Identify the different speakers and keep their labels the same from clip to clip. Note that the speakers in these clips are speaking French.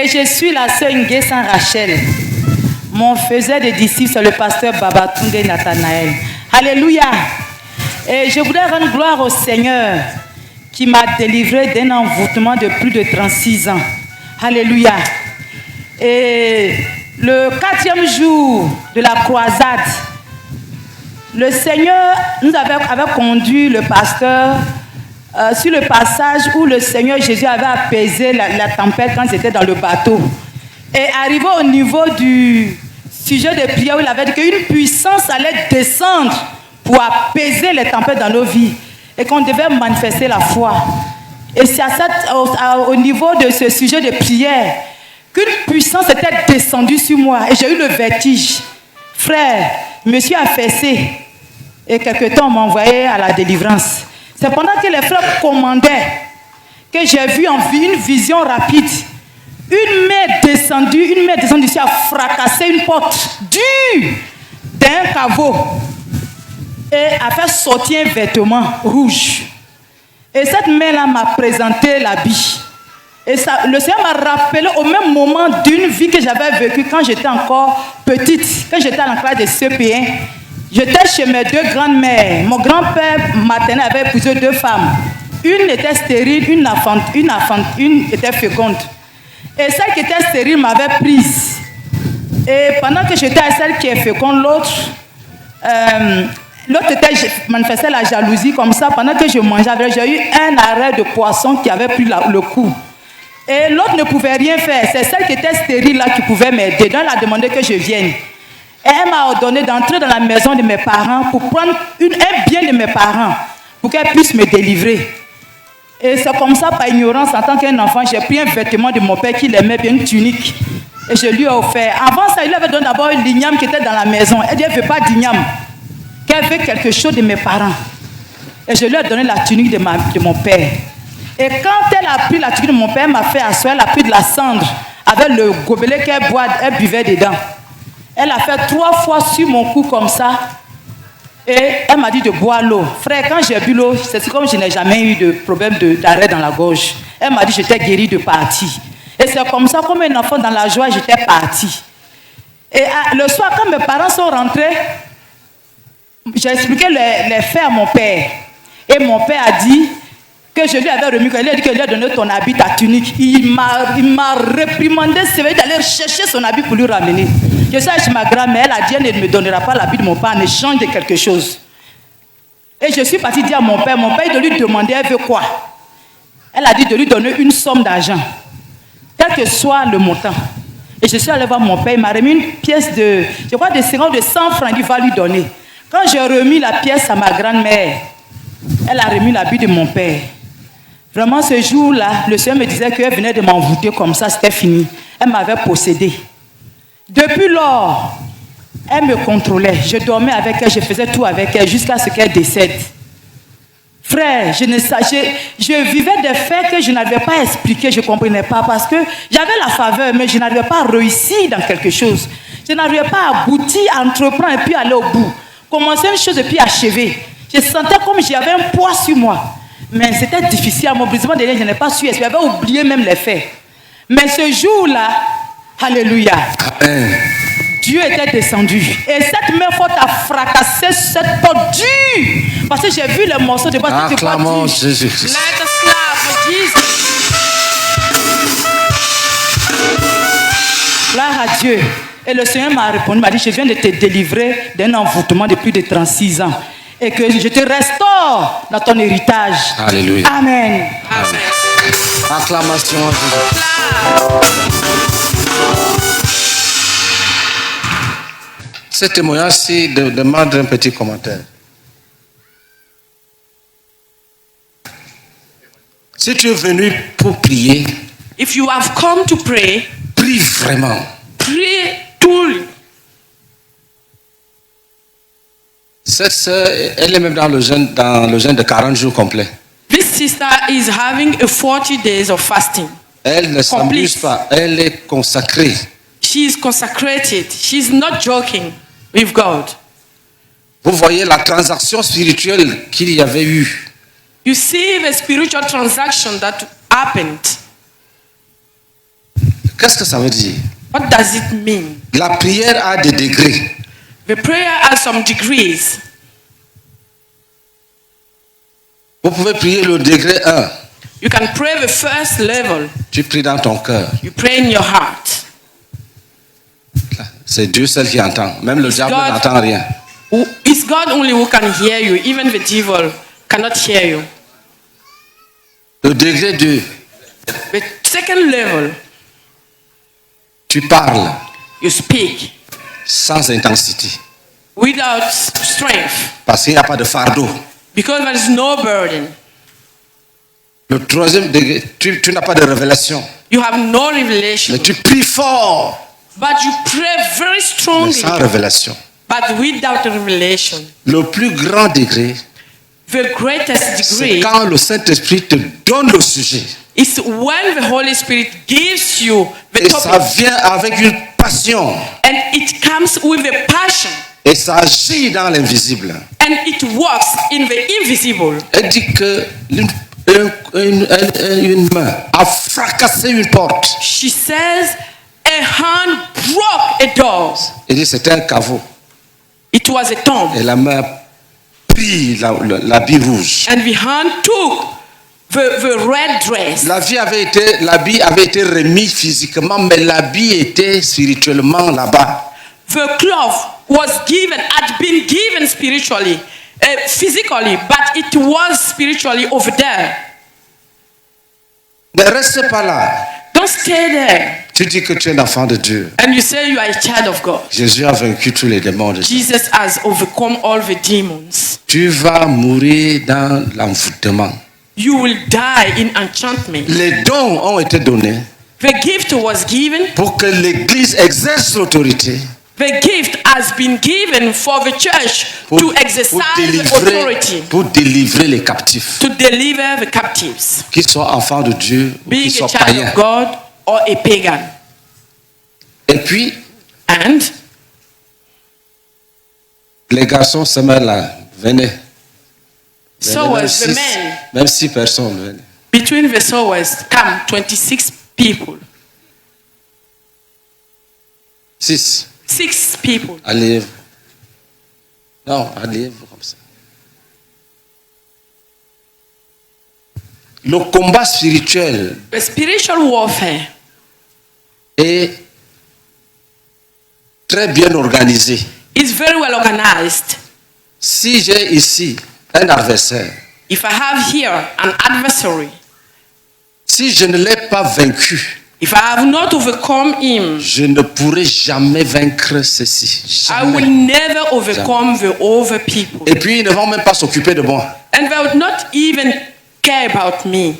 Speaker 1: Et je suis la sœur Nguessan Rachel. Mon faiseur de disciples, c'est le pasteur Babatunde Nathanaël. Alléluia. Et je voudrais rendre gloire au Seigneur qui m'a délivré d'un envoûtement de plus de 36 ans. Alléluia. Et le 4e jour de la croisade, le Seigneur nous avait conduit le pasteur sur le passage où le Seigneur Jésus avait apaisé la tempête quand ils étaient dans le bateau. Et arrivé au niveau du sujet de prière où il avait dit qu'une puissance allait descendre pour apaiser les tempêtes dans nos vies et qu'on devait manifester la foi. Et c'est au niveau de ce sujet de prière qu'une puissance était descendue sur moi et j'ai eu le vertige. Frère, je me suis affaissé et quelque temps on m'a envoyé à la délivrance. C'est pendant que les frères commandaient que j'ai vu une vision rapide. Une main descendue ici a fracassé une porte dure d'un caveau et a fait sortir un vêtement rouge. Et cette main-là m'a présenté l'habit. Et ça, le Seigneur m'a rappelé au même moment d'une vie que j'avais vécue quand j'étais encore petite, quand j'étais à l'enclave des CP1. J'étais chez mes 2 grandes-mères. Mon grand-père maternel avait épousé 2 femmes. Une était stérile, une était féconde. Et celle qui était stérile m'avait prise. Et pendant que j'étais à celle qui est féconde, l'autre manifestait la jalousie comme ça. Pendant que je mangeais, j'ai eu un arrêt de poisson qui avait pris le coup. Et l'autre ne pouvait rien faire. C'est celle qui était stérile là qui pouvait m'aider. Donc elle a demandé que je vienne. Et elle m'a ordonné d'entrer dans la maison de mes parents pour prendre un bien de mes parents pour qu'elle puisse me délivrer. Et c'est comme ça, par ignorance, en tant qu'un enfant, j'ai pris un vêtement de mon père qu'il aimait bien, une tunique. Et je lui ai offert. Avant ça, il lui avait donné d'abord l'igname qui était dans la maison. Elle dit, elle ne veut pas d'igname. Qu'elle veut quelque chose de mes parents. Et je lui ai donné la tunique de mon père. Et quand elle a pris la tunique de mon père, elle m'a fait asseoir, elle a pris de la cendre avec le gobelet qu'elle buvait dedans. Elle a fait 3 fois sur mon cou comme ça. Et elle m'a dit de boire l'eau. Frère, quand j'ai bu l'eau, c'est comme je n'ai jamais eu de problème d'arrêt dans la gorge. Elle m'a dit que j'étais guérie de partie. Et c'est comme ça, comme un enfant dans la joie, j'étais partie. Et le soir, quand mes parents sont rentrés, j'ai expliqué les faits à mon père. Et mon père a dit que je lui avais remis, qu'il a dit que je lui ai donné ton habit, ta tunique. Il m'a réprimandé, c'est vrai d'aller chercher son habit pour lui ramener. Je sais chez ma grand-mère, elle a dit, elle ne me donnera pas l'habit de mon père en échange de quelque chose. Et je suis partie dire à mon père de lui demander, elle veut quoi? Elle a dit de lui donner une somme d'argent, quel que soit le montant. Et je suis allée voir mon père, il m'a remis une pièce de 100 francs, il va lui donner. Quand j'ai remis la pièce à ma grand-mère, elle a remis l'habit de mon père. Vraiment, ce jour-là, le Seigneur me disait qu'elle venait de m'envoûter comme ça, c'était fini. Elle m'avait possédé. Depuis lors, elle me contrôlait. Je dormais avec elle, je faisais tout avec elle jusqu'à ce qu'elle décède. Frère, je vivais des faits que je n'arrivais pas à expliquer, je ne comprenais pas parce que j'avais la faveur, mais je n'arrivais pas à réussir dans quelque chose. Je n'arrivais pas à aboutir, à entreprendre et puis aller au bout. Commencer une chose et puis achever. Je sentais comme j'avais un poids sur moi. Mais c'était difficile. À mon brisement de l'aile, je n'ai pas su. J'avais oublié même les faits. Mais ce jour-là, alléluia, amen. Dieu était descendu. Et cette main forte a fracassé cette porte dure. Parce que j'ai vu les morceaux de bois.
Speaker 2: Acclamons Jésus.
Speaker 1: Let us clap for Jesus. Gloire à Dieu. Et le Seigneur m'a répondu, m'a dit, je viens de te délivrer d'un envoûtement de plus de 36 ans. Et que je te restaure dans ton héritage.
Speaker 2: Alléluia.
Speaker 1: Amen.
Speaker 2: Amen. Acclamation à Jésus. Ce témoignage-ci demande un petit commentaire. Si tu es venu pour prier,
Speaker 3: if you have come to pray,
Speaker 2: prie vraiment.
Speaker 3: Pray truly.
Speaker 2: Cette sœur, elle est même dans le jeûne de 40 jours complet.
Speaker 3: This sister is having a 40 days of fasting.
Speaker 2: Elle ne s'amuse pas, elle est consacrée.
Speaker 3: She is consecrated. She is not joking with God.
Speaker 2: Vous voyez la transaction spirituelle qu'il y avait eu.
Speaker 3: You see the spiritual transaction that happened.
Speaker 2: Qu'est-ce que ça veut dire?
Speaker 3: What does it mean?
Speaker 2: La prière a des degrés.
Speaker 3: The prayer has some degrees.
Speaker 2: Vous pouvez prier le degré 1.
Speaker 3: You can pray the first level.
Speaker 2: Tu pries dans ton cœur.
Speaker 3: You pray in your heart.
Speaker 2: C'est Dieu seul qui entend. Même le diable
Speaker 3: God.
Speaker 2: n'entend rien.
Speaker 3: It's God only who can hear you. Even the devil cannot hear you.
Speaker 2: Le degré 2,
Speaker 3: The second level,
Speaker 2: tu parles
Speaker 3: you speak
Speaker 2: sans intensité.
Speaker 3: without strength
Speaker 2: Parce qu'il n'y a pas de fardeau.
Speaker 3: because there is no burden.
Speaker 2: Le troisième degré, tu n'as pas de révélation.
Speaker 3: You have no revelation.
Speaker 2: Mais tu pries fort,
Speaker 3: But you pray very
Speaker 2: mais
Speaker 3: strongly,
Speaker 2: sans révélation.
Speaker 3: but without revelation.
Speaker 2: Le plus grand degré,
Speaker 3: The greatest
Speaker 2: c'est
Speaker 3: degree
Speaker 2: quand le Saint-Esprit te donne le sujet.
Speaker 3: is when the Holy Spirit gives you the
Speaker 2: Et ça
Speaker 3: topic
Speaker 2: vient avec une passion.
Speaker 3: and it comes with a passion
Speaker 2: Et ça agit dans l'invisible.
Speaker 3: and it works in the invisible.
Speaker 2: Elle dit que une main a fracassé une porte.
Speaker 3: She says a hand broke a door.
Speaker 2: Elle dit c'était un caveau.
Speaker 3: It was a tomb.
Speaker 2: Et la main a pris l'habit rouge.
Speaker 3: And the hand took the red dress.
Speaker 2: L'habit avait été remis physiquement, mais l'habit était spirituellement là-bas.
Speaker 3: The cloth had been given spiritually, physically, but it was spiritually over there.
Speaker 2: Ne reste pas là.
Speaker 3: Don't stay there.
Speaker 2: Tu dis que tu es un enfant de Dieu.
Speaker 3: And you say you are a child of God.
Speaker 2: Jésus a vaincu tous les démons de Dieu.
Speaker 3: Jesus has overcome all the demons.
Speaker 2: Tu vas mourir dans l'envoûtement.
Speaker 3: You will die in enchantment.
Speaker 2: Les dons ont été donnés
Speaker 3: The gift was given.
Speaker 2: pour que l'Église exerce l'autorité.
Speaker 3: The gift has been given for the church to exercise the authority,
Speaker 2: pour délivrer les captifs.
Speaker 3: to deliver the captives,
Speaker 2: Qu'ils soient enfants de Dieu ou qu'ils
Speaker 3: being
Speaker 2: soient
Speaker 3: a child
Speaker 2: païens.
Speaker 3: of God or a pagan.
Speaker 2: Et puis,
Speaker 3: And
Speaker 2: les garçons se mettent là. Venez.
Speaker 3: so was the men.
Speaker 2: Même 6 personnes. Venez.
Speaker 3: Between the sowers come 26 people.
Speaker 2: 6.
Speaker 3: 6 people.
Speaker 2: Allez. Non, allez comme ça. Le combat spirituel
Speaker 3: The spiritual warfare
Speaker 2: est très bien organisé.
Speaker 3: is very well organized.
Speaker 2: Si j'ai ici un adversaire,
Speaker 3: If I have here an adversary,
Speaker 2: si je ne l'ai pas vaincu,
Speaker 3: if I have not overcome him,
Speaker 2: je ne pourrai jamais vaincre ceci.
Speaker 3: I will
Speaker 2: Jamais.
Speaker 3: never overcome the other people.
Speaker 2: Et puis ils ne vont même pas s'occuper de moi.
Speaker 3: And they would not even care about me.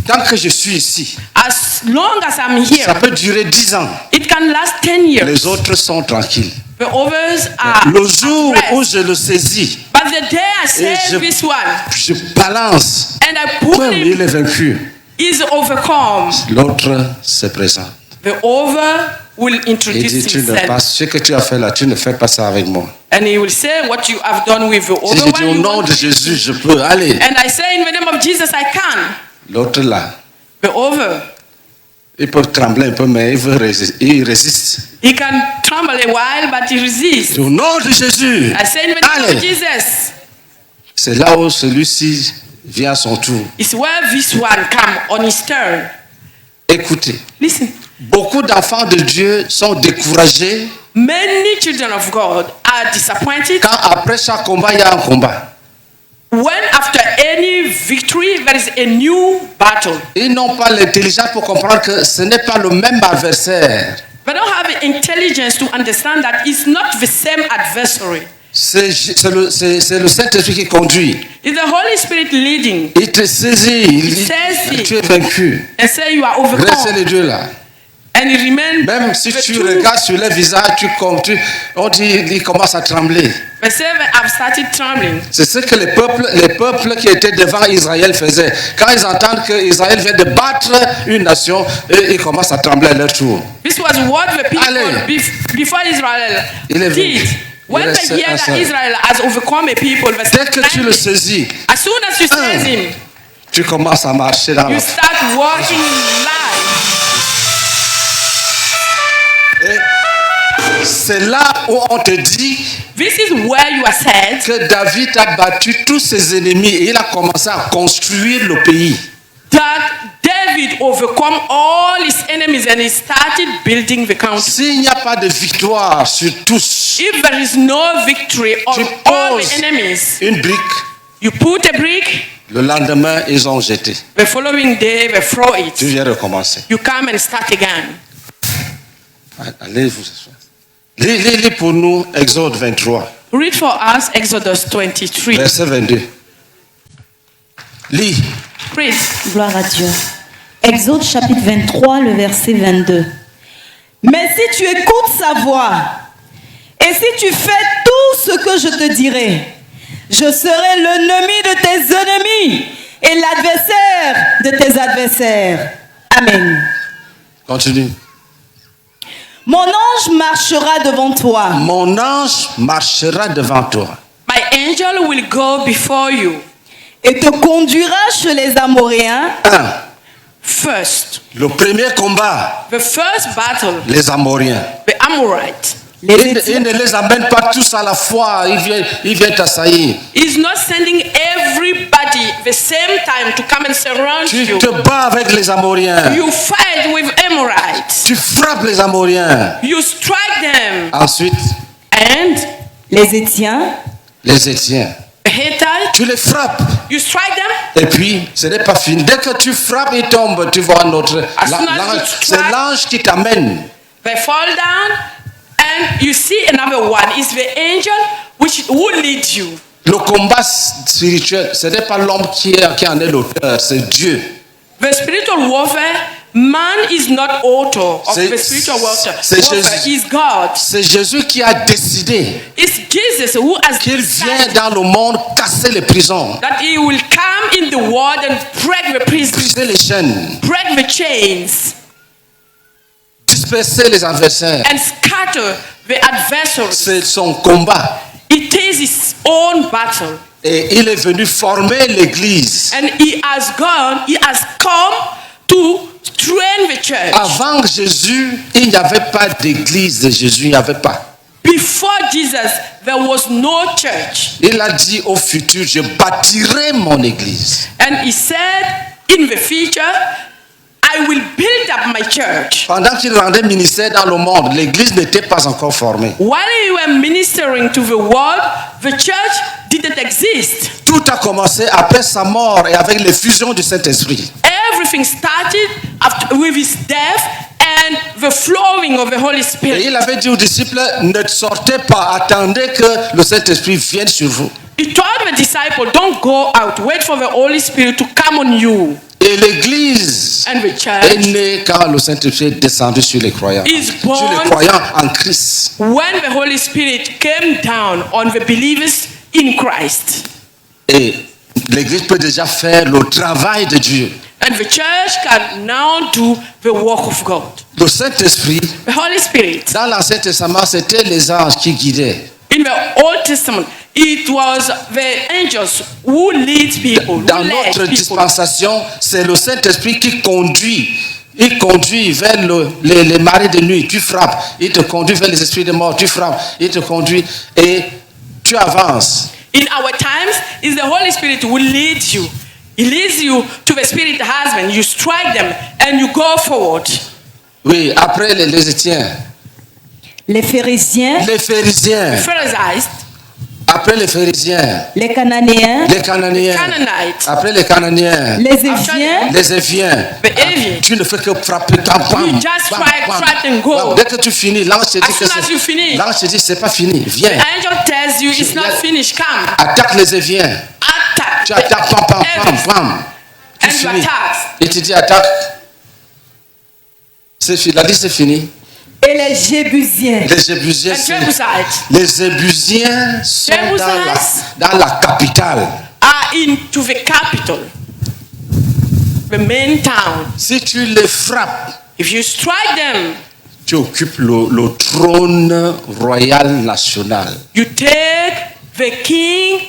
Speaker 2: Tant que je suis ici,
Speaker 3: As long as I'm
Speaker 2: ça
Speaker 3: here,
Speaker 2: peut durer 10 ans.
Speaker 3: it can last 10 years.
Speaker 2: Les autres sont tranquilles.
Speaker 3: The others are
Speaker 2: Le jour
Speaker 3: at
Speaker 2: où
Speaker 3: rest.
Speaker 2: je le saisis,
Speaker 3: But the day I say
Speaker 2: je-
Speaker 3: this one,
Speaker 2: je balance.
Speaker 3: and I put
Speaker 2: Comme il
Speaker 3: him,
Speaker 2: est vaincu,
Speaker 3: is overcome,
Speaker 2: l'autre se présente.
Speaker 3: the other will
Speaker 2: Il
Speaker 3: introduce
Speaker 2: dit, tu ne
Speaker 3: himself.
Speaker 2: pas, ce que tu as fait là, tu ne fais pas ça avec moi.
Speaker 3: And he will say, what you have done with the
Speaker 2: Si
Speaker 3: other
Speaker 2: je dis au
Speaker 3: one, you
Speaker 2: nom
Speaker 3: want
Speaker 2: de
Speaker 3: to-
Speaker 2: Jésus, je peux aller.
Speaker 3: and I say, in the name of Jesus, I can.
Speaker 2: L'autre là,
Speaker 3: The other,
Speaker 2: il peut trembler un peu, mais il résiste.
Speaker 3: he can tremble a while, but he resists.
Speaker 2: Au nom de Jésus,
Speaker 3: I say, in the name of
Speaker 2: allez.
Speaker 3: Jesus.
Speaker 2: C'est là où celui-ci vient à son tour.
Speaker 3: It's where this one come on his turn.
Speaker 2: Écoutez,
Speaker 3: Listen,
Speaker 2: beaucoup d'enfants de Dieu sont découragés
Speaker 3: many children of God are disappointed
Speaker 2: quand après chaque combat, il y a un combat.
Speaker 3: when after any victory there is a new battle.
Speaker 2: Ils n'ont pas l'intelligence pour comprendre que ce n'est pas le même adversaire.
Speaker 3: They don't have the intelligence to understand that it's not the same adversary.
Speaker 2: C'est le Saint-Esprit qui conduit.
Speaker 3: It's the Holy Spirit leading
Speaker 2: Il te saisit. Il dit,
Speaker 3: saisit.
Speaker 2: tu es vaincu.
Speaker 3: and say you are
Speaker 2: Reste
Speaker 3: overcome.
Speaker 2: les deux là.
Speaker 3: And it remains
Speaker 2: Même si
Speaker 3: the
Speaker 2: tu
Speaker 3: two.
Speaker 2: regardes sur les visages, on dit, il commence à trembler.
Speaker 3: They say they have started trembling.
Speaker 2: C'est ce que les peuples qui étaient devant Israël faisaient. Quand ils entendent que Israël vient de battre une nation, ils commencent à trembler à leur tour.
Speaker 3: This was what the people
Speaker 2: Allez.
Speaker 3: before Israel
Speaker 2: Il est
Speaker 3: did.
Speaker 2: vaincu.
Speaker 3: When
Speaker 2: Il
Speaker 3: they
Speaker 2: reste
Speaker 3: hear
Speaker 2: un
Speaker 3: that
Speaker 2: seul.
Speaker 3: Israel has overcome a people, they
Speaker 2: Dès que
Speaker 3: start
Speaker 2: tu le
Speaker 3: trembling.
Speaker 2: saisis,
Speaker 3: As soon as you seize him,
Speaker 2: tu commences à marcher dans
Speaker 3: you
Speaker 2: la...
Speaker 3: start walking in life.
Speaker 2: C'est là où on te dit
Speaker 3: This is where you are said
Speaker 2: que David a battu tous ses ennemis et il a commencé à construire le pays.
Speaker 3: that David overcome all his enemies and he started building the country.
Speaker 2: S'il n'y a pas de victoire sur tous,
Speaker 3: If there is no victory on
Speaker 2: tu
Speaker 3: all
Speaker 2: poses
Speaker 3: the enemies,
Speaker 2: une brique,
Speaker 3: you put a brick,
Speaker 2: le lendemain ils ont jeté.
Speaker 3: the following day they throw
Speaker 2: Tu
Speaker 3: it.
Speaker 2: viens recommencer.
Speaker 3: You come and start again.
Speaker 2: Allez vous asseoir. Lis pour nous Exode 23,
Speaker 3: Read for us Exodus 23.
Speaker 2: verset 22. Lis.
Speaker 3: Please.
Speaker 4: Gloire à Dieu. Exode chapitre 23, le verset 22. Mais si tu écoutes sa voix, et si tu fais tout ce que je te dirai, je serai l'ennemi de tes ennemis et l'adversaire de tes adversaires. Amen.
Speaker 2: Continue.
Speaker 4: Mon ange marchera devant toi.
Speaker 2: Mon ange marchera devant toi.
Speaker 3: My angel will go before you.
Speaker 4: Et te conduira chez les Amoréens.
Speaker 2: 1.
Speaker 3: First,
Speaker 2: Le premier combat,
Speaker 3: the first battle,
Speaker 2: les Amoriens.
Speaker 3: the Amorites.
Speaker 4: Les
Speaker 2: Il
Speaker 4: Éthiopiens.
Speaker 2: ne les amène pas tous à la fois, il vient t'assaillir.
Speaker 3: He's not sending everybody the same time to come and surround
Speaker 2: Tu
Speaker 3: you.
Speaker 2: te bats avec les Amoriens.
Speaker 3: You fight with Amorites.
Speaker 2: Tu frappes les Amoriens.
Speaker 3: You strike them.
Speaker 2: Ensuite,
Speaker 3: And
Speaker 4: Les Étiens.
Speaker 2: les Étiens.
Speaker 3: the Hittites,
Speaker 2: Tu les frappes.
Speaker 3: you strike them.
Speaker 2: Et puis, ce n'est pas fini. Dès que tu frappes, ils tombent. Tu vois notre.
Speaker 3: As soon as
Speaker 2: l'ange.
Speaker 3: you
Speaker 2: C'est
Speaker 3: strike-
Speaker 2: l'ange qui t'amène.
Speaker 3: They fall down. And you see another one. It's the angel who leads you.
Speaker 2: Le combat spirituel, ce n'est pas l'homme qui en est l'auteur, c'est Dieu.
Speaker 3: The spiritual warfare, man is not author of
Speaker 2: C'est-
Speaker 3: the spiritual warfare.
Speaker 2: c'est
Speaker 3: Warfare
Speaker 2: Jésus.
Speaker 3: is God.
Speaker 2: C'est Jésus qui a décidé
Speaker 3: It's Jesus who has
Speaker 2: qu'il vient
Speaker 3: decided
Speaker 2: dans le monde casser les prisons,
Speaker 3: that he will come in the world and break the prison,
Speaker 2: briser les chaînes,
Speaker 3: break the chains,
Speaker 2: disperser les adversaires.
Speaker 3: and scatter the adversaries.
Speaker 2: C'est son combat.
Speaker 3: It is his own battle.
Speaker 2: Et il est venu former l'église.
Speaker 3: And he has come to train the church.
Speaker 2: Avant Jésus, il n'y avait pas d'église de Jésus, il n'y avait pas.
Speaker 3: Before Jesus, there was no church.
Speaker 2: Il a dit au futur, je bâtirai mon église.
Speaker 3: And he said, in the future, I will build up my church.
Speaker 2: Pendant qu'il rendait ministère dans le monde, l'église n'était pas encore formée.
Speaker 3: While we were ministering to the world, the church didn't exist.
Speaker 2: Tout a commencé après sa mort et avec l'effusion du Saint-Esprit.
Speaker 3: Everything started with his death and the flowing of the Holy
Speaker 2: Et
Speaker 3: Spirit.
Speaker 2: il avait dit aux disciples, ne sortez pas, attendez que le Saint-Esprit vienne sur vous.
Speaker 3: He told the disciples, don't go out, wait for the Holy Spirit to come on you.
Speaker 2: Et l'église
Speaker 3: And the
Speaker 2: est
Speaker 3: church,
Speaker 2: née quand le Saint-Esprit est descendu sur les croyants.
Speaker 3: Is
Speaker 2: Sur
Speaker 3: born-
Speaker 2: les croyants en Christ.
Speaker 3: when the Holy Spirit came down on the believers in Christ.
Speaker 2: Et l'église peut déjà faire le travail de Dieu.
Speaker 3: And the church can now do the work of God.
Speaker 2: Le Saint-Esprit,
Speaker 3: The Holy Spirit.
Speaker 2: dans l'Ancien Testament, c'était les anges qui guidaient.
Speaker 3: In the Old Testament, it was the angels who lead people.
Speaker 2: Dans
Speaker 3: Who led
Speaker 2: notre
Speaker 3: people.
Speaker 2: dispensation, c'est le Saint-Esprit qui conduit. Il conduit vers les marées de nuit, tu frappes. Il te conduit vers les esprits de mort, tu frappes. Il te conduit et tu avances.
Speaker 3: In our times, it's the Holy Spirit who leads you. He leads you to the Spirit husband. You strike them and you go forward.
Speaker 2: Oui, après les Étiens,
Speaker 4: Les Pharisiens.
Speaker 2: les Pharisiens,
Speaker 3: Pharisees,
Speaker 2: après les Pharisiens,
Speaker 4: Les Cananéens.
Speaker 2: les Cananéens,
Speaker 3: Canaanites,
Speaker 2: après les Cananéens,
Speaker 4: Les Éviens.
Speaker 2: les Éviens.
Speaker 3: the Avians.
Speaker 2: Tu ne fais que frapper, bam, bam,
Speaker 3: You just
Speaker 2: bam,
Speaker 3: strike,
Speaker 2: bam,
Speaker 3: strike and go.
Speaker 2: bam. Dès que tu finis, l'ange te dit
Speaker 3: As
Speaker 2: que
Speaker 3: soon as you finish.
Speaker 2: l'ange te dit c'est pas fini, viens,
Speaker 3: The angel tells you it's not finished. Come,
Speaker 2: attaque les Éviens.
Speaker 3: attack.
Speaker 2: Tu attaques, pam, pam, pam,
Speaker 3: Avians.
Speaker 2: pam. Tu
Speaker 3: And you
Speaker 2: finis.
Speaker 3: attack.
Speaker 2: Il te dit attaque. C'est fini, la liste est finie.
Speaker 4: Et les Jébusiens.
Speaker 2: Les Jébusiens,
Speaker 3: And Jebusites
Speaker 2: les Jébusiens sont
Speaker 3: Jebusites.
Speaker 2: dans la capitale.
Speaker 3: are into the capital, the main town.
Speaker 2: Si tu les frappes,
Speaker 3: If you strike them,
Speaker 2: tu occupes le trône royal national.
Speaker 3: you take the king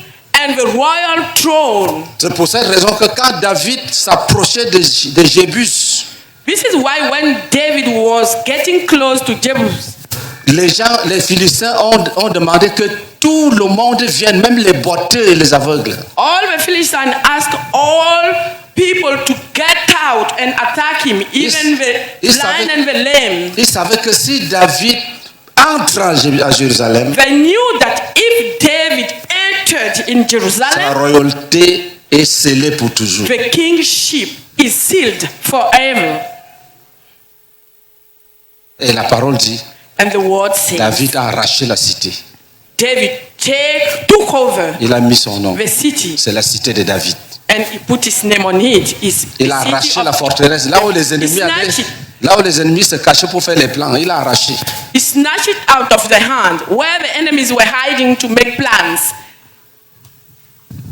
Speaker 3: and the royal throne.
Speaker 2: C'est pour cette raison que quand David s'approchait de Jébus,
Speaker 3: This is why when David was getting close to Jebus,
Speaker 2: les Philistins ont demandé que tout le monde vienne, même les boiteux et les aveugles.
Speaker 3: All the Philistines asked all people to get out and attack him, even the blind and the lame.
Speaker 2: Ils savaient que si David entre à Jérusalem,
Speaker 3: They knew that if David entered in
Speaker 2: sa
Speaker 3: Jerusalem,
Speaker 2: royauté est scellée pour toujours.
Speaker 3: the kingship is sealed forever.
Speaker 2: Et la parole dit,
Speaker 3: And the word says,
Speaker 2: David a arraché la cité.
Speaker 3: David took over
Speaker 2: Il a mis son nom.
Speaker 3: the city
Speaker 2: C'est la cité de David.
Speaker 3: and he put his name on it. It's the
Speaker 2: Il a
Speaker 3: city
Speaker 2: arraché
Speaker 3: of-
Speaker 2: la forteresse. Là où les ennemis là où les ennemis se cachaient pour faire les plans, il a arraché.
Speaker 3: He snatched it out of the hand where the enemies were hiding to make plans.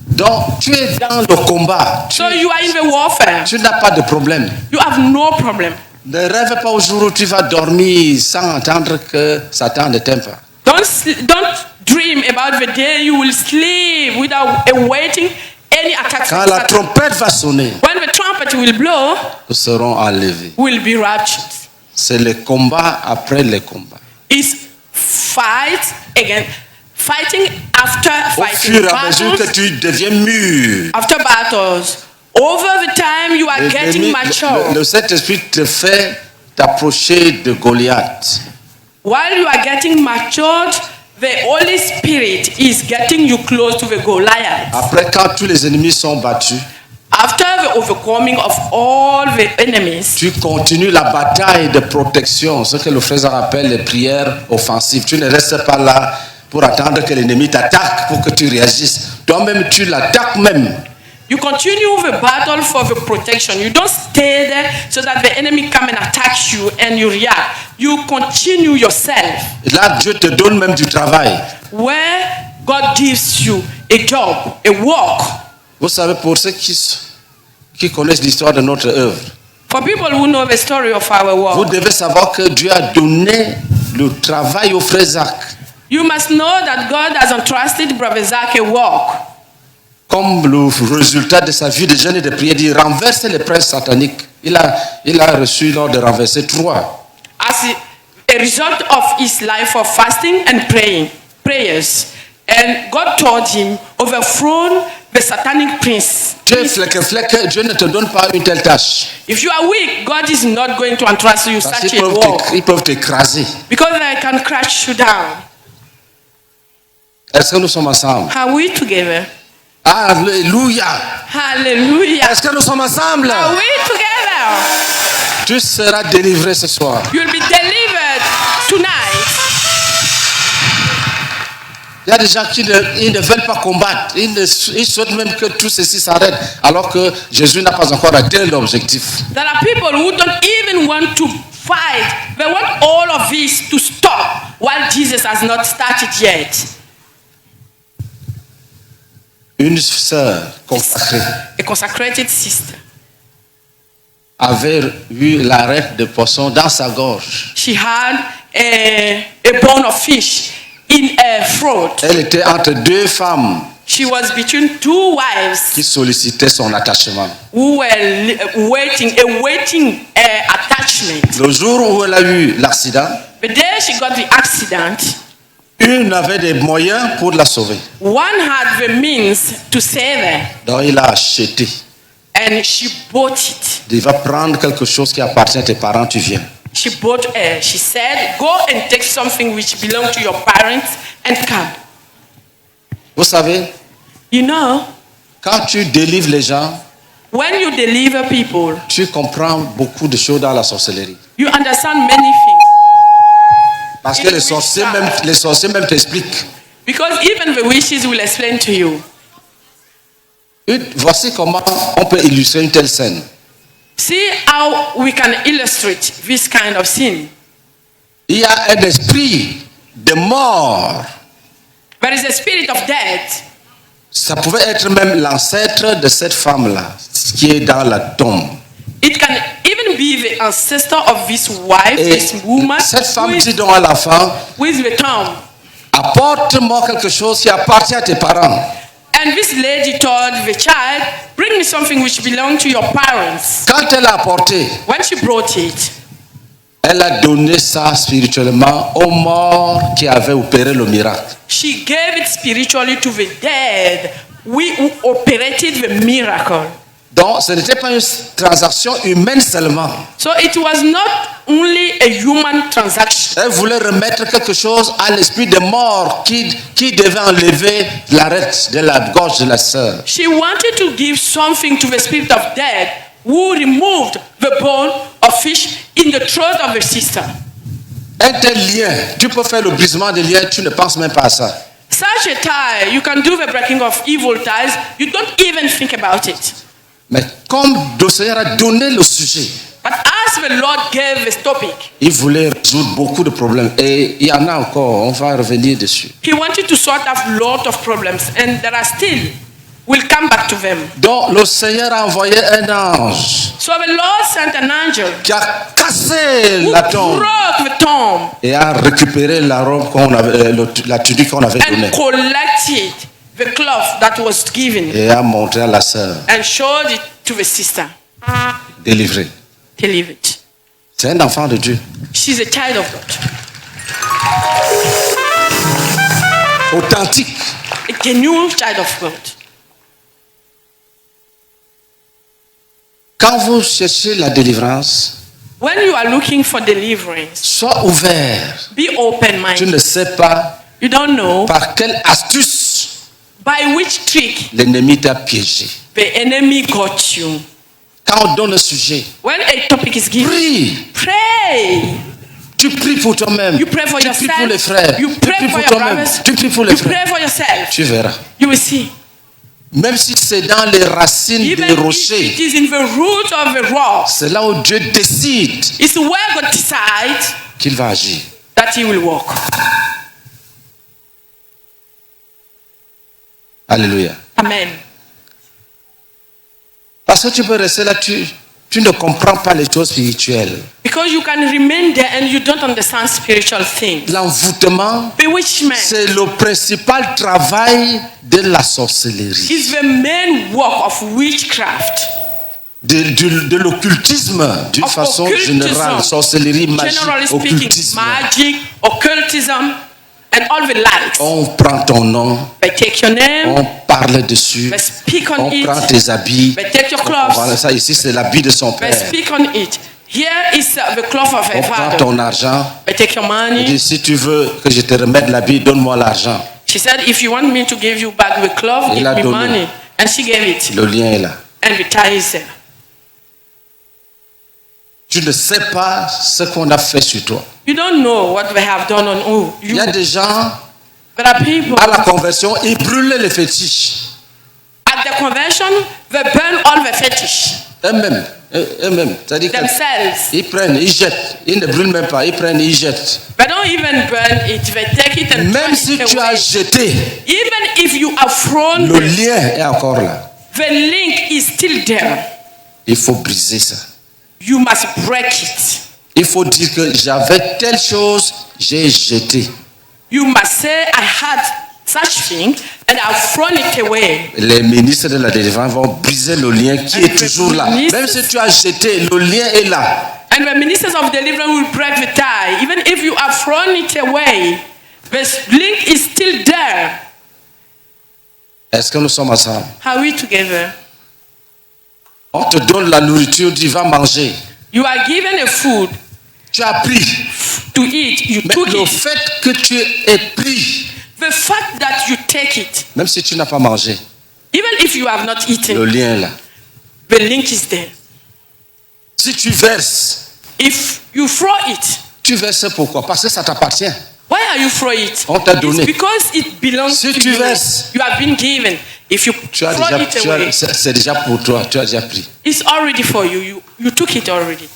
Speaker 2: Donc, tu es dans le combat.
Speaker 3: So you are in the warfare.
Speaker 2: Tu n'as pas de problème.
Speaker 3: You have no problem.
Speaker 2: Ne rêve pas au jour où tu vas dormir sans entendre que Satan ne t'aime pas.
Speaker 3: Don't dream about the day you will sleep without awaiting any attack
Speaker 2: Quand
Speaker 3: from
Speaker 2: la
Speaker 3: Satan.
Speaker 2: trompette va sonner,
Speaker 3: When the trumpet will blow,
Speaker 2: nous serons enlevés.
Speaker 3: we'll be raptured.
Speaker 2: C'est le combat après le combat.
Speaker 3: It's fighting after
Speaker 2: Au
Speaker 3: fighting,
Speaker 2: fur et à mesure que
Speaker 3: battles
Speaker 2: tu deviens mûr,
Speaker 3: after battles. Over the time you are getting mature.
Speaker 2: le Saint-Esprit te fait t'approcher de Goliath.
Speaker 3: While you are getting matured, the Holy Spirit is getting you close to the Goliath.
Speaker 2: Après, quand tous les ennemis sont battus,
Speaker 3: After the overcoming of all the enemies,
Speaker 2: tu continues la bataille de protection, ce que le frère appelle les prières offensives. Tu ne restes pas là pour attendre que l'ennemi t'attaque pour que tu réagisses. Toi-même, tu l'attaques même.
Speaker 3: you continue the battle for the protection. You don't stay there so that the enemy come and attack you and you react. You continue yourself.
Speaker 2: Et là, Dieu te donne même du travail.
Speaker 3: Where God gives you a job, a work.
Speaker 2: Vous savez, pour ceux qui connaissent l'histoire de notre œuvre,
Speaker 3: For people who know the story of our
Speaker 2: vous
Speaker 3: work,
Speaker 2: devez savoir que Dieu a donné le travail au frère Zach.
Speaker 3: you must know that God has entrusted Brother Zach a work.
Speaker 2: Comme le résultat de sa vie de jeûne et de prière, il renverse les princes sataniques. Il a reçu l'ordre de renverser 3.
Speaker 3: As a result of his life of fasting and prayers. And God told him, overthrow the satanic prince.
Speaker 2: Tu es fleque, Dieu ne te donne pas une telle tâche.
Speaker 3: If you are weak, God is not going to entrust you
Speaker 2: Parce
Speaker 3: such
Speaker 2: qu'ils
Speaker 3: a work.
Speaker 2: ils peuvent t'écraser.
Speaker 3: Because they can crash you down.
Speaker 2: Est-ce que nous sommes ensemble?
Speaker 3: Are we together?
Speaker 2: Alléluia.
Speaker 3: Hallelujah.
Speaker 2: Est-ce que nous sommes ensemble?
Speaker 3: Are we together?
Speaker 2: Tu seras délivré ce soir.
Speaker 3: You'll be delivered tonight.
Speaker 2: Il y a des gens qui ne veulent pas combattre. Ils souhaitent même que tout ceci s'arrête. Alors que Jésus n'a pas encore atteint l'objectif.
Speaker 3: There are people who don't even want to fight. They want all of this to stop while Jesus has not started yet.
Speaker 2: Une sœur consacrée
Speaker 3: A consecrated sister.
Speaker 2: avait eu l'arête de poisson dans sa gorge.
Speaker 3: She had a bone of fish in her throat.
Speaker 2: Elle était entre 2 femmes
Speaker 3: She was between two wives
Speaker 2: qui sollicitaient son attachement.
Speaker 3: who were awaiting attachment.
Speaker 2: Le jour où elle a eu l'accident,
Speaker 3: The day she got the accident,
Speaker 2: une avait des moyens pour la sauver.
Speaker 3: one had the means to save her,
Speaker 2: Donc il a acheté.
Speaker 3: and she bought it.
Speaker 2: Il va prendre quelque chose qui appartient à tes parents, tu viens.
Speaker 3: She bought her. She said, "Go and take something which belongs to your parents and come."
Speaker 2: Vous savez,
Speaker 3: You know,
Speaker 2: quand tu délivres les gens,
Speaker 3: when you deliver people,
Speaker 2: tu comprends beaucoup de choses dans la sorcellerie.
Speaker 3: you understand many things.
Speaker 2: Parce que les sorciers même t'expliquent.
Speaker 3: Because even the witches will explain to you.
Speaker 2: Voici comment on peut illustrer une telle scène.
Speaker 3: See how we can illustrate this kind of sin.
Speaker 2: Il y a un esprit de mort.
Speaker 3: There is a spirit of death.
Speaker 2: Ça pouvait être même l'ancêtre de cette femme-là, qui est dans la tombe.
Speaker 3: It can even be the ancestor of this wife,
Speaker 2: Et
Speaker 3: this woman,
Speaker 2: cette femme
Speaker 3: who
Speaker 2: dit
Speaker 3: is
Speaker 2: donc à l'enfant,
Speaker 3: with the tomb.
Speaker 2: apporte-moi quelque chose qui appartient à tes parents.
Speaker 3: And this lady told the child, bring me something which belongs to your parents.
Speaker 2: Quand elle a apporté,
Speaker 3: When she brought it,
Speaker 2: Elle a donné ça spirituellement aux morts qui avaient opéré le miracle.
Speaker 3: She gave it spiritually to the dead, we who operated the miracle.
Speaker 2: Donc, ce n'était pas une transaction humaine seulement.
Speaker 3: So it was not only a human transaction.
Speaker 2: Elle voulait remettre quelque chose à l'esprit des morts qui devait enlever l'arête de la gorge de la sœur.
Speaker 3: She wanted to give something to the spirit of death who removed the bone of fish in the throat of the sister.
Speaker 2: Un tel lien, tu peux faire le brisement des liens, tu ne penses même pas à ça.
Speaker 3: Such a tie, you can do the breaking of evil ties, you don't even think about it.
Speaker 2: Mais comme le Seigneur a donné le sujet,
Speaker 3: But as the Lord gave this topic,
Speaker 2: il voulait résoudre beaucoup de problèmes. Et il y en a encore, on va revenir dessus.
Speaker 3: He wanted to sort out a lot of problems, and there are still. We'll come back to them.
Speaker 2: Donc le Seigneur a envoyé un ange
Speaker 3: So the Lord sent an angel
Speaker 2: qui a cassé
Speaker 3: who
Speaker 2: la tombe
Speaker 3: broke the tomb
Speaker 2: et a récupéré la robe qu'on avait, la tunique qu'on avait donnée
Speaker 3: and collected the cloth that was given
Speaker 2: et a montré à la sœur,
Speaker 3: and showed it to the sister.
Speaker 2: délivrée.
Speaker 3: Believe it.
Speaker 2: C'est un enfant de Dieu.
Speaker 3: She's a child of God.
Speaker 2: Authentique.
Speaker 3: A genuine child of God.
Speaker 2: Quand vous cherchez la délivrance,
Speaker 3: When you are looking for deliverance,
Speaker 2: sois ouvert.
Speaker 3: be
Speaker 2: Tu
Speaker 3: open-minded.
Speaker 2: ne sais pas
Speaker 3: You don't know
Speaker 2: par quelle astuce
Speaker 3: by which trick
Speaker 2: l'ennemi t'a piégé.
Speaker 3: the enemy got you.
Speaker 2: Quand on donne un sujet,
Speaker 3: When a topic is given,
Speaker 2: prie.
Speaker 3: pray.
Speaker 2: Tu pries pour toi-même.
Speaker 3: You pray for
Speaker 2: Tu pries pour les
Speaker 3: yourself.
Speaker 2: frères.
Speaker 3: You
Speaker 2: Tu
Speaker 3: pray
Speaker 2: pries
Speaker 3: for
Speaker 2: pour
Speaker 3: your
Speaker 2: toi-même.
Speaker 3: brothers.
Speaker 2: Tu pries pour les
Speaker 3: You
Speaker 2: frères.
Speaker 3: pray for yourself.
Speaker 2: Tu verras.
Speaker 3: You will see.
Speaker 2: Même si c'est dans les racines
Speaker 3: Even
Speaker 2: des
Speaker 3: if
Speaker 2: rochers,
Speaker 3: it is in the root of the rock,
Speaker 2: c'est là où Dieu décide
Speaker 3: it's where God decides
Speaker 2: qu'il va agir.
Speaker 3: that He will walk.
Speaker 2: Alléluia.
Speaker 3: Amen.
Speaker 2: Parce que tu peux rester là, tu ne comprends pas les choses spirituelles.
Speaker 3: Because you can remain there and you don't understand spiritual things.
Speaker 2: L'envoûtement,
Speaker 3: Bewitchment
Speaker 2: c'est le principal travail de la sorcellerie,
Speaker 3: is the main work of witchcraft,
Speaker 2: de l'occultisme d'une
Speaker 3: of
Speaker 2: façon
Speaker 3: occultism.
Speaker 2: générale, sorcellerie, magie,
Speaker 3: Generally speaking,
Speaker 2: occultisme.
Speaker 3: magic, occultism, and all the likes.
Speaker 2: On prend ton nom,
Speaker 3: They take your name,
Speaker 2: on parle dessus,
Speaker 3: they speak on
Speaker 2: on
Speaker 3: it,
Speaker 2: prend tes habits.
Speaker 3: they take your
Speaker 2: Voilà,
Speaker 3: clothes,
Speaker 2: ça ici, c'est l'habit de son
Speaker 3: they
Speaker 2: père.
Speaker 3: speak on it. Here is the cloth of
Speaker 2: On
Speaker 3: her
Speaker 2: prend
Speaker 3: father.
Speaker 2: ton argent.
Speaker 3: They take your
Speaker 2: Il
Speaker 3: money.
Speaker 2: dit, si tu veux que je te remette l'habit, donne-moi l'argent.
Speaker 3: She said, if you want me to give you back the cloth,
Speaker 2: Il
Speaker 3: give
Speaker 2: a
Speaker 3: me
Speaker 2: donné.
Speaker 3: money. And she gave it.
Speaker 2: Le lien est là.
Speaker 3: And the tie is there.
Speaker 2: Tu ne sais pas ce qu'on a fait sur toi.
Speaker 3: You don't know what they have done on
Speaker 2: Il
Speaker 3: you.
Speaker 2: y a des gens,
Speaker 3: There are people
Speaker 2: à la conversion, ils brûlaient les fétiches.
Speaker 3: at the convention, they burn all the fetish
Speaker 2: Eux-mêmes. C'est-à-dire
Speaker 3: themselves.
Speaker 2: qu'ils prennent, ils jettent. Ils ne brûlent même pas. Ils prennent, ils jettent.
Speaker 3: They don't even burn it. They take it and
Speaker 2: Même
Speaker 3: throw
Speaker 2: si
Speaker 3: it
Speaker 2: tu as
Speaker 3: away.
Speaker 2: jeté,
Speaker 3: Even if you have thrown
Speaker 2: le
Speaker 3: it,
Speaker 2: lien est encore là.
Speaker 3: the link is still there.
Speaker 2: Il faut briser ça.
Speaker 3: You must break it.
Speaker 2: Il faut dire que j'avais telle chose, j'ai jeté.
Speaker 3: You must say, I had such thing and I've thrown it away.
Speaker 2: Les ministres de la délivrance vont briser le lien qui est toujours là. Même si tu as jeté, le lien est là.
Speaker 3: And the ministers of deliverance will break the tie. Even if you have thrown it away, the link is still there.
Speaker 2: Est-ce que nous sommes ensemble?
Speaker 3: Are we together?
Speaker 2: On te donne la nourriture, tu vas manger.
Speaker 3: You are given a food
Speaker 2: Tu as pris.
Speaker 3: to eat, you
Speaker 2: Mais
Speaker 3: took
Speaker 2: le
Speaker 3: it.
Speaker 2: fait que tu aies pris,
Speaker 3: The fact that you take it,
Speaker 2: même si tu n'as pas mangé,
Speaker 3: even if you have not
Speaker 2: le
Speaker 3: eaten,
Speaker 2: lien est là.
Speaker 3: the link is there.
Speaker 2: Si tu verses,
Speaker 3: If you throw it,
Speaker 2: tu verses pourquoi? Parce que ça t'appartient.
Speaker 3: why are you throw it?
Speaker 2: On t'a donné.
Speaker 3: It's because it belongs
Speaker 2: Si
Speaker 3: to
Speaker 2: tu
Speaker 3: you.
Speaker 2: verses,
Speaker 3: You have been given. If you
Speaker 2: Tu as
Speaker 3: throw
Speaker 2: déjà,
Speaker 3: it away,
Speaker 2: c'est déjà pour toi, tu as déjà pris.
Speaker 3: it's already for you. You took it already.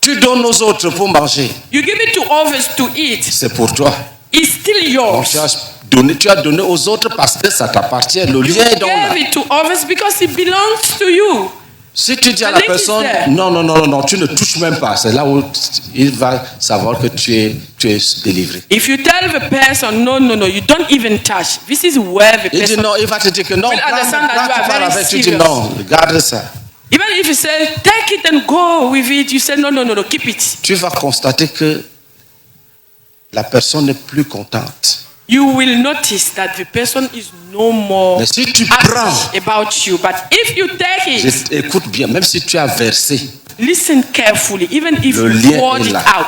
Speaker 2: Tu donnes aux autres pour manger,
Speaker 3: You give it to others to eat.
Speaker 2: c'est pour toi.
Speaker 3: It's still
Speaker 2: Donc,
Speaker 3: yours.
Speaker 2: tu as donné aux autres parce que ça t'appartient. Le
Speaker 3: You
Speaker 2: lien est donc là.
Speaker 3: gave it to others because it belongs to you.
Speaker 2: Si tu dis à
Speaker 3: The
Speaker 2: la
Speaker 3: link is
Speaker 2: personne,
Speaker 3: there.
Speaker 2: non, tu ne touches même pas, c'est là où il va savoir que tu es délivré.
Speaker 3: If you tell the person, no, you don't even touch. This is where the
Speaker 2: Il dit
Speaker 3: person
Speaker 2: non, il va te dire que non,
Speaker 3: will
Speaker 2: prends,
Speaker 3: understand that
Speaker 2: prends,
Speaker 3: you
Speaker 2: tu
Speaker 3: are
Speaker 2: pars
Speaker 3: very
Speaker 2: avec, tu dis
Speaker 3: serious.
Speaker 2: non, garde ça.
Speaker 3: Even if you say, take it and go with it, you say, no, keep it.
Speaker 2: Tu vas constater que la personne n'est plus contente.
Speaker 3: You will notice that the person is no more
Speaker 2: Mais si tu
Speaker 3: happy
Speaker 2: prends,
Speaker 3: about you. But if you take it,
Speaker 2: écoute bien, même si tu as versé,
Speaker 3: listen carefully, even if
Speaker 2: le
Speaker 3: you
Speaker 2: lien
Speaker 3: poured
Speaker 2: est
Speaker 3: it
Speaker 2: là.
Speaker 3: out,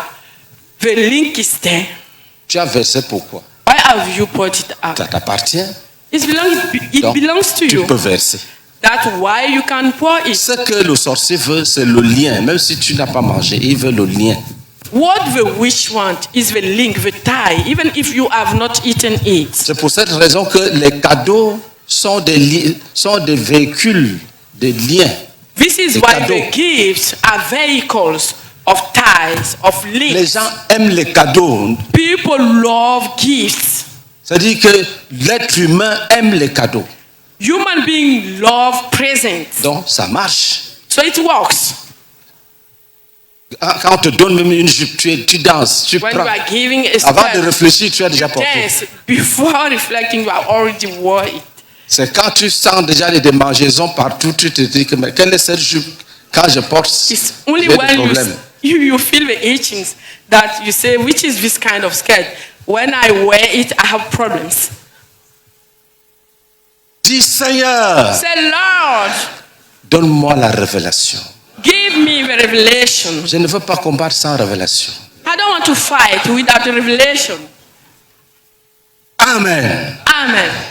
Speaker 3: the link is there.
Speaker 2: Tu as versé pourquoi?
Speaker 3: Why have you poured it out?
Speaker 2: Ça t'appartient.
Speaker 3: It
Speaker 2: Donc,
Speaker 3: belongs to
Speaker 2: tu
Speaker 3: you.
Speaker 2: peux verser.
Speaker 3: That's why you can pour it.
Speaker 2: Ce que le sorcier veut, c'est le lien. Même si tu n'as pas mangé, il veut le lien.
Speaker 3: What the witch want is the link, the tie, even if you have not eaten it.
Speaker 2: C'est pour cette raison que les cadeaux sont des véhicules, des liens.
Speaker 3: This is
Speaker 2: Des
Speaker 3: why
Speaker 2: cadeaux.
Speaker 3: the gifts are vehicles of ties, of
Speaker 2: Les
Speaker 3: links.
Speaker 2: gens aiment les cadeaux.
Speaker 3: People love gifts.
Speaker 2: C'est-à-dire que l'être humain aime les cadeaux.
Speaker 3: Human beings love presents.
Speaker 2: Donc, ça marche.
Speaker 3: So it works.
Speaker 2: Quand on te donne même une jupe, tu danses, tu
Speaker 3: When
Speaker 2: prends.
Speaker 3: you are giving a
Speaker 2: Avant de
Speaker 3: step,
Speaker 2: réfléchir, tu as déjà
Speaker 3: you
Speaker 2: porté.
Speaker 3: dance. Before reflecting, you have already wore it.
Speaker 2: C'est quand tu sens déjà les démangeaisons partout, tu te dis que mais quelle est cette jupe? Quand je porte,
Speaker 3: It's
Speaker 2: j'ai
Speaker 3: only
Speaker 2: des
Speaker 3: when
Speaker 2: problèmes.
Speaker 3: you feel the itchings that you say, which is this kind of skirt? When I wear it, I have problems.
Speaker 2: Dis Seigneur,
Speaker 3: Say, Lord,
Speaker 2: donne-moi la révélation.
Speaker 3: give me the revelation.
Speaker 2: Je ne veux pas combattre sans révélation.
Speaker 3: I don't want to fight without a revelation.
Speaker 2: Amen.
Speaker 3: Amen.